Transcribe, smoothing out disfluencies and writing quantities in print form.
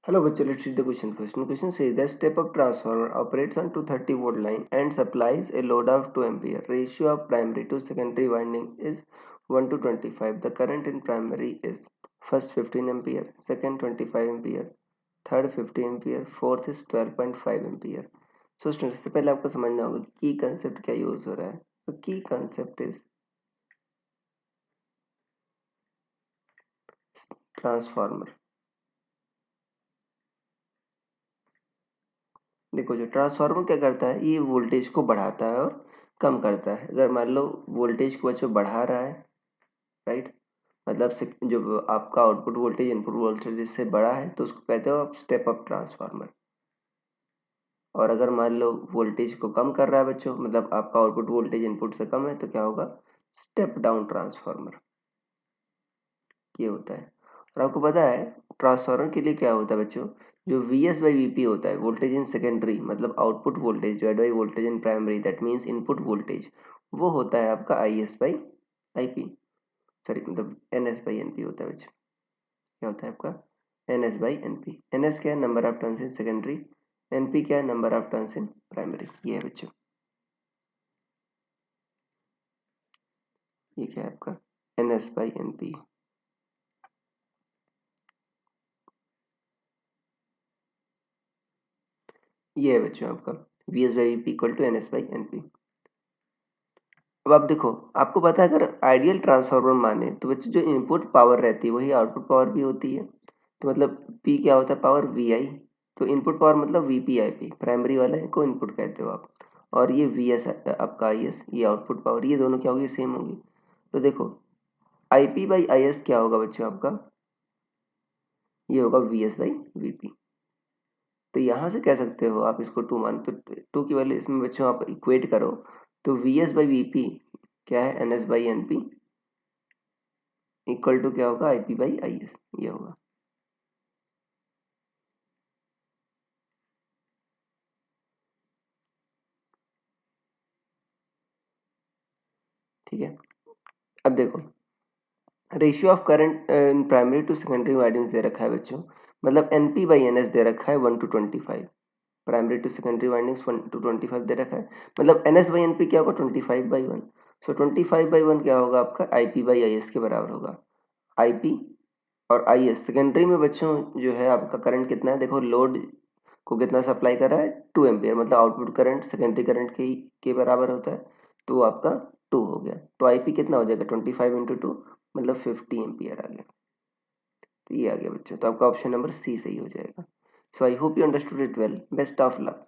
Hello, bachcho, let's read the question first. Question says the step-up transformer operates on 230 volt line and supplies a load of 2 ampere. Ratio of primary to secondary winding is 1 to 25. The current in primary is first 15 ampere, second 25 ampere, third 50 ampere, fourth is 12.5 ampere. So students, सबसे पहले आपको समझना होगा की concept क्या use हो रहा है. तो की कंसेप्ट इज ट्रांसफार्मर. देखो, जो ट्रांसफार्मर क्या करता है, ये वोल्टेज को बढ़ाता है और कम करता है. अगर मान लो वोल्टेज को बच्चों बढ़ा रहा है, राइट, मतलब जो आपका आउटपुट वोल्टेज इनपुट वोल्टेज से बड़ा है तो उसको कहते हो आप स्टेप अप ट्रांसफार्मर. और अगर मान लो वोल्टेज को कम कर रहा है बच्चों, मतलब आपका आउटपुट वोल्टेज इनपुट से कम है, तो क्या होगा, स्टेप डाउन ट्रांसफार्मर. ये होता है. और आपको पता है ट्रांसफार्मर के लिए क्या होता है बच्चों, जो v S by we p होता है, वोल्टेज इन सेकेंडरी, मतलब output voltage divide by voltage in primary, that means input voltage, वो होता है आपका i s by i p, sorry मतलब n S by N p होता है बच्चों. क्या होता है आपका, N S by N p. N s क्या है, number of turns in secondary. N p क्या है, number of turns in primary. ये है बच्चों, ये क्या है आपका N S by N P. ये है बच्चों आपका V S by we P equal to N S by N P. अब आप देखो, आपको पता है अगर आइडियल ट्रांसफार्मर माने तो बच्चों जो इनपुट पावर रहती है वही आउटपुट पावर भी होती है. तो मतलब पी क्या होता है, पावर वी आई. तो इनपुट पावर मतलब V P I P, primary वाले को इनपुट कहते हो आप. और ये वी एस आपका आई एस, ये आउटपुट पावर. ये दोनों क्या होगी, सेम होगी. तो देखो आई पी बाई आई एस क्या होगा बच्चों आपका, ये होगा V S by V P. तो यहाँ से कह सकते हो आप इसको टू मान, तो टू की वैल्यू इसमें बच्चों आप इक्वेट करो तो v S by we p क्या है, n S by N p equal to क्या होगा, i p by i s. ये होगा. ठीक है. अब देखो ratio of current in primary to secondary windings दे रखा है बच्चों, मतलब n p by n s दे रखा है 1 to 25. Primary to secondary windings 1 to 25 दे रखा है, मतलब n S by N p क्या होगा, 25/1. सो 25/1 क्या होगा आपका, आई पी बाई आई एस के बराबर होगा. आई पी और आई एस सेकेंडरी में बच्चों जो है आपका करंट कितना है, देखो लोड को कितना सप्लाई कर रहा है, 2 एम्पियर, मतलब आउटपुट करंट सेकेंडरी करंट के बराबर होता है. तो वो आपका 2 हो गया. तो आईपी कितना हो जाएगा, 25/2, मतलब 50 एम्पियर आ गया. तो ये आ गया बच्चों. तो आपका ऑप्शन नंबर सी सही हो जाएगा. So I hope you understood it well. Best of luck.